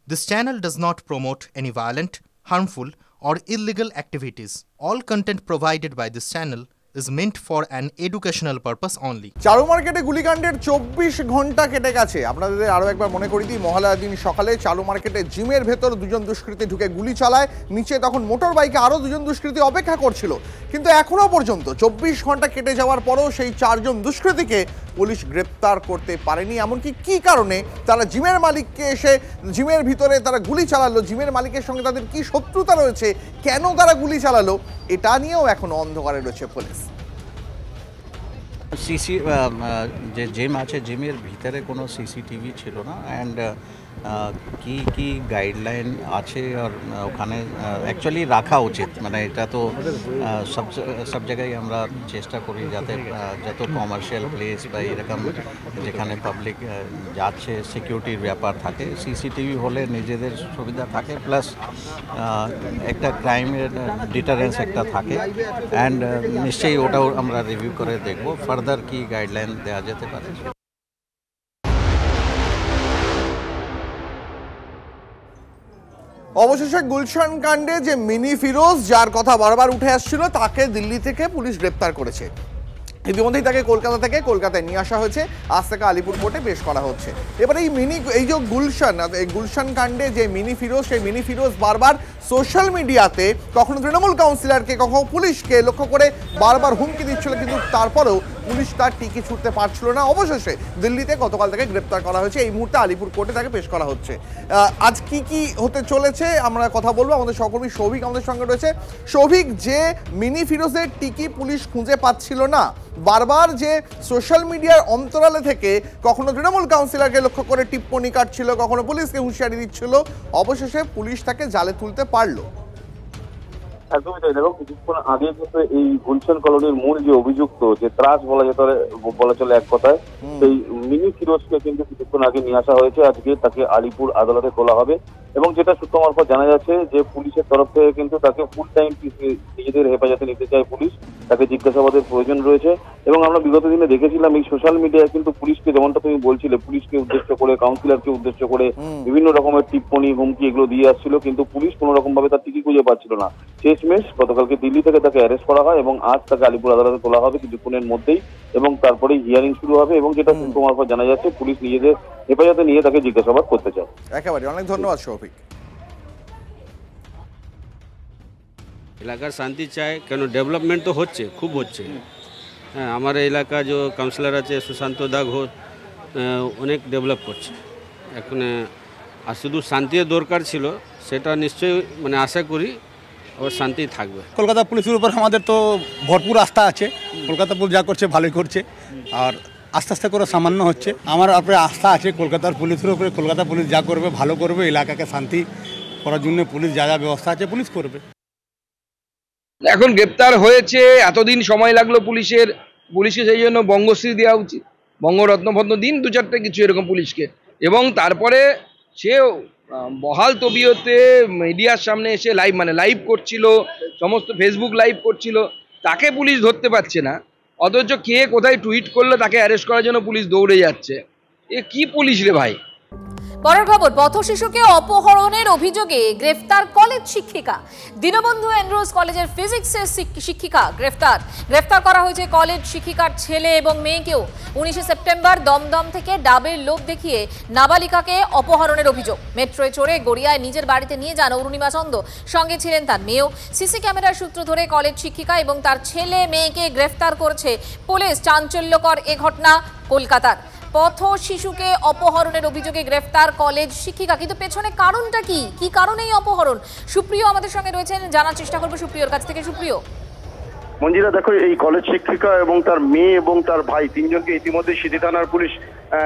This channel does not promote any violent, harmful, or illegal activities. All content provided by this channel is meant for an educational purpose only. চারু মার্কেটে গুলিকাণ্ডের 24 ঘন্টা কেটে গেছে। আপনাদের আরও একবার মনে করি দিই, মহালয়ার দিন সকালে চারু মার্কেটে জিমের ভেতর দুজন দুষ্কৃতী ঢুকে গুলি চালায়। নিচে তখন মোটর বাইকে আরও দুজন দুষ্কৃতী অপেক্ষা করছিল, কিন্তু এখনও পর্যন্ত 24 ঘন্টা কেটে যাওয়ার পরও সেই চারজন দুষ্কৃতীকে পুলিশ গ্রেপ্তার করতে পারেনি। এমনকি কী কারণে তারা জিমের মালিককে এসে জিমের ভিতরে তারা গুলি চালালো, জিমের মালিকের সঙ্গে তাদের কী শত্রুতা রয়েছে, কেন তারা গুলি চালালো, এটা নিয়েও এখনও অন্ধকারে রয়েছে পুলিশ। যে জিম আছে, জিমের ভিতরে কোনো সিসিটিভি ছিল না। অ্যান্ড কি গাইডলাইন আছে আর ওখানে অ্যাকচুয়ালি রাখা উচিত, মানে এটা তো সব জায়গায় আমরা চেষ্টা করি যাতে যত কমার্শিয়াল প্লেস বা এরকম যেখানে পাবলিক যাচ্ছে সিকিউরিটির ব্যাপার থাকে, সিসিটিভি হলে নিজেদের সুবিধা থাকে, প্লাস একটা ক্রাইমের ডিটারেন্স একটা থাকে। অ্যান্ড নিশ্চয়ই ওটাও আমরা রিভিউ করে দেখব ফার্দার কি গাইডলাইন দেওয়া যেতে পারে। অবশেষে গুলশান কাণ্ডে যে মিনি ফিরোজ, যার কথা বারবার উঠে আসছিল, তাকে দিল্লি থেকে পুলিশ গ্রেপ্তার করেছে। ইতিমধ্যেই তাকে কলকাতা থেকে কলকাতায় নিয়ে আসা হয়েছে, আজ থেকে আলিপুর কোর্টে পেশ করা হচ্ছে। এবার এই যে গুলশান কাণ্ডে যে মিনি ফিরোজ, সেই মিনি ফিরোজ বারবার সোশ্যাল মিডিয়াতে কখনো তৃণমূল কাউন্সিলরকে কখনো পুলিশকে লক্ষ্য করে বারবার হুমকি দিচ্ছিল, কিন্তু তারপরেও পুলিশ তার টিকি ছুটতে পারছিল না। অবশেষে দিল্লিতে গতকাল থেকে গ্রেপ্তার করা হয়েছে, এই মুহূর্তে আলিপুর কোর্টে তাকে পেশ করা হচ্ছে। আজ কি হতে চলেছে আমরা কথা বলবো। আমাদের সহকর্মী সৌভিক আমাদের সঙ্গে রয়েছে। সৌভিক, যে মিনি ফিরোজের টিকি পুলিশ খুঁজে পাচ্ছিল না, বারবার যে সোশ্যাল মিডিয়ার অন্তরালে থেকে কখনো তৃণমূল কাউন্সিলরকে লক্ষ্য করে টিপ্পনি কাটছিল, কখনো পুলিশকে হুঁশিয়ারি দিচ্ছিল, অবশেষে পুলিশ তাকে জালে তুলতে পারলো। একদমই তাই। দেখো, কিছুক্ষণ আগে কিন্তু এই গুলশান কলোনির মূল যে অভিযুক্ত, যে ত্রাস বলা চলে এক কথায়, সেই মিনি ফিরোজকে কিন্তু কিছুক্ষণ আগে নিয়ে আসা হয়েছে। আজকে তাকে আলিপুর আদালতে তোলা হবে এবং যেটা সূত্র মারফত জানা যাচ্ছে যে পুলিশের তরফ থেকে কিন্তু তাকে ফুল টাইম নিজেদের হেফাজতে নিতে চায় পুলিশ, তাকে জিজ্ঞাসাবাদের প্রয়োজন রয়েছে। এবং আমরা বিগত দিনে দেখেছিলাম এই সোশ্যাল মিডিয়ায় কিন্তু পুলিশকে, যেমনটা তুমি বলছিলে, পুলিশকে উদ্দেশ্য করে, কাউন্সিলরকে উদ্দেশ্য করে বিভিন্ন রকমের টিপ্পনি হুমকি এগুলো দিয়ে আসছিল, কিন্তু পুলিশ কোনো রকম ভাবে তার টিকি খুঁজে পাচ্ছিল না। শেষমেশ গতকালকে দিল্লি থেকে তাকে অ্যারেস্ট করা হয় এবং আজ তাকে আলিপুর আদালতে তোলা হবে কিছুক্ষণের মধ্যেই, এবং তারপরে হিয়ারিং শুরু হবে। এবং যেটা সূত্র মারফত জানা যাচ্ছে পুলিশ নিজেদের হেফাজতে নিয়ে তাকে জিজ্ঞাসাবাদ করতে চায়। একেবারে অনেক ধন্যবাদ সৌভিক। এলাকার শান্তি চায়, কেন ডেভেলপমেন্ট তো হচ্ছে, খুব হচ্ছে। হ্যাঁ, আমার এলাকা যে কাউন্সিলর আছে সুশান্ত দা ঘোষ, অনেক ডেভেলপ করছে এখন। আর শুধু শান্তির দরকার ছিল, সেটা নিশ্চয়ই মানে আশা করি আবার শান্তি থাকবে। কলকাতা পুলিশের উপর আমাদের তো ভরপুর আস্থা আছে। কলকাতা পুলিশ যা করছে ভালোই করছে, আর আস্তে আস্তে করে সামান্য হচ্ছে। আমার উপরে আস্থা আছে কলকাতার পুলিশের উপরে। কলকাতা পুলিশ যা করবে ভালো করবে, এলাকাকে শান্তি করার জন্য পুলিশ যা যা ব্যবস্থা আছে পুলিশ করবে। এখন গ্রেপ্তার হয়েছে, এতদিন সময় লাগলো পুলিশকে সেই জন্য বঙ্গশ্রী দেওয়া উচিত, বঙ্গরত্ন দিন 2-4টে কিছু এরকম পুলিশকে। এবং তারপরে সে বহাল তবিয়তে মিডিয়ার সামনে এসে লাইভ করছিল, সমস্ত ফেসবুক লাইভ করছিল, তাকে পুলিশ ধরতে পারছে না। অথচ কে কোথায় টুইট করলো তাকে অ্যারেস্ট করার জন্য পুলিশ দৌড়ে যাচ্ছে। এ কি পুলিশ রে ভাই! পরের খবর, পথ শিশুকে অপহরণের অভিযোগে গ্রেফতার কলেজ শিক্ষিকা। দীনবন্ধু এন্ড্রুজ কলেজের ফিজিক্সের শিক্ষিকা গ্রেফতার করা হয়েছে কলেজ শিক্ষিকার ছেলে এবং মেয়েকেও। 19 সেপ্টেম্বর দমদম থেকে ডাবের লোভ দেখিয়ে নাবালিকাকে অপহরণের অভিযোগ। মেট্রোয় চড়ে গড়িয়ায় নিজের বাড়িতে নিয়ে যান অরুণিমা চন্দ, সঙ্গে ছিলেন তার মেয়েও। সিসি ক্যামেরার সূত্র ধরে কলেজ শিক্ষিকা এবং তার ছেলে মেয়েকে গ্রেফতার করেছে পুলিশ। চাঞ্চল্যকর এ ঘটনা কলকাতার। পথ শিশুকে অপহরণের অভিযোগে গ্রেফতার কলেজ শিক্ষিকা, কিন্তু পেছনে কারণটা কি কারণে এই অপহরণ? সুপ্রিয় আমাদের সঙ্গে রয়েছেন, জানার চেষ্টা করবো সুপ্রিয়র কাছ থেকে। সুপ্রিয়। মঞ্জিরা, দেখো, এই কলেজ শিক্ষিকা এবং তার মেয়ে এবং তার ভাই তিনজনকে ইতিমধ্যে সিটি থানার পুলিশ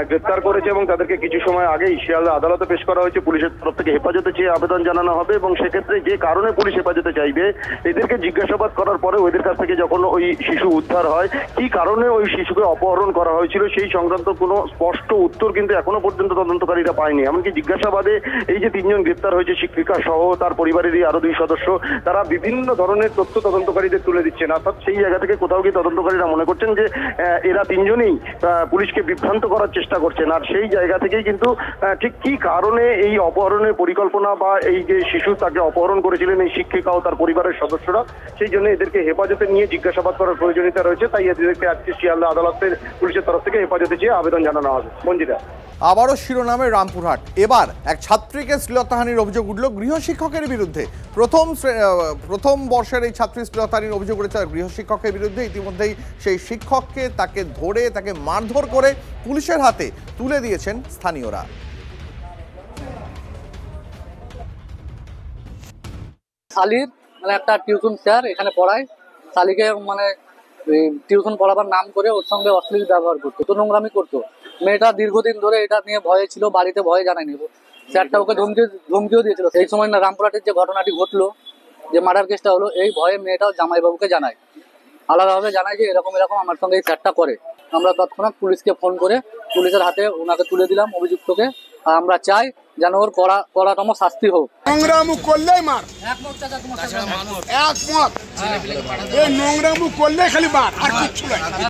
গ্রেপ্তার করেছে এবং তাদেরকে কিছু সময় আগেই শিয়ালদা আদালতে পেশ করা হয়েছে। পুলিশের তরফ থেকে হেফাজতে চেয়ে আবেদন জানানো হবে এবং সেক্ষেত্রে যে কারণে পুলিশ হেফাজতে চাইবে, এদেরকে জিজ্ঞাসাবাদ করার পরে ওদের কাছ থেকে যখন ওই শিশু উদ্ধার হয়, কি কারণে ওই শিশুকে অপহরণ করা হয়েছিল সেই সংক্রান্ত কোনো স্পষ্ট উত্তর কিন্তু এখনো পর্যন্ত তদন্তকারীরা পায়নি। এমনকি জিজ্ঞাসাবাদে এই যে তিনজন গ্রেপ্তার হয়েছে, শিক্ষিকা সহ তার পরিবারেরই আরো 2 সদস্য, তারা বিভিন্ন ধরনের তথ্য তদন্তকারীদের তুলে দিচ্ছেন। অর্থাৎ সেই জায়গা থেকে কোথাও গিয়ে তদন্তকারীরা মনে করছেন যে এরা তিনজনই পুলিশকে বিভ্রান্ত করার চেষ্টা করছেন। আর সেই জায়গা থেকেই কিন্তু ঠিক কি কারণে এই অপহরণের পরিকল্পনা বা এই যে শিশু তাকে অপহরণ করেছিলেন এই শিক্ষিকা ও তার পরিবারের সদস্যরা, সেই জন্য এদেরকে হেফাজতে নিয়ে জিজ্ঞাসাবাদ করার প্রয়োজনীয়তা রয়েছে। তাই এদেরকে আজকে শিয়ালদা আদালতের পুলিশের তরফ থেকে হেফাজতে চেয়ে আবেদন জানানো হবে। মঞ্জিরা, আবারও শিরোনামে রামপুরহাট। এবার এক ছাত্রীকে শ্লীলতাহানির অভিযোগ উঠল গৃহশিক্ষকের বিরুদ্ধে। প্রথম বর্ষের এই ছাত্রী শ্লীলতাহানির অভিযোগ উঠেছে গৃহশিক্ষকের বিরুদ্ধে। ইতিমধ্যেই সেই শিক্ষককে তাকে ধরে তাকে মারধর করে পুলিশের হাতে তুলে দিয়েছেন স্থানীয়রা। শালির মানে একটা টিউশন স্যার এখানে পড়ায়, শালিকে মানে টিউশন পড়াবার নাম করে ওর সঙ্গে অশ্লীল ব্যবহার করতো, তো নোংরামি করতো। মেয়েটা দীর্ঘদিন ধরে এটা নিয়ে ভয়ে ছিল, বাড়িতে ভয়ে জানায়নি। স্যারটা ওকে ধমকিও দিয়েছিল। সেই সময় না রামপুরহাটের যে ঘটনাটি ঘটলো, যে মার্ডার কেসটা হলো, এই ভয়ে মেয়েটাও জামাইবাবুকে জানায়, আলাদাভাবে জানায় যে এরকম এরকম আমার সঙ্গে এই স্যারটা করে। আমরা তৎক্ষণাৎ পুলিশকে ফোন করে পুলিশের হাতে ওনাকে তুলে দিলাম অভিযুক্তকে। আর আমরা চাই যেন ওর কড়াতম শাস্তি হোক। নোংরামু করলেই মার, একমত এই নোংরামু করলে খালি মার, আর কিচ্ছু নয়।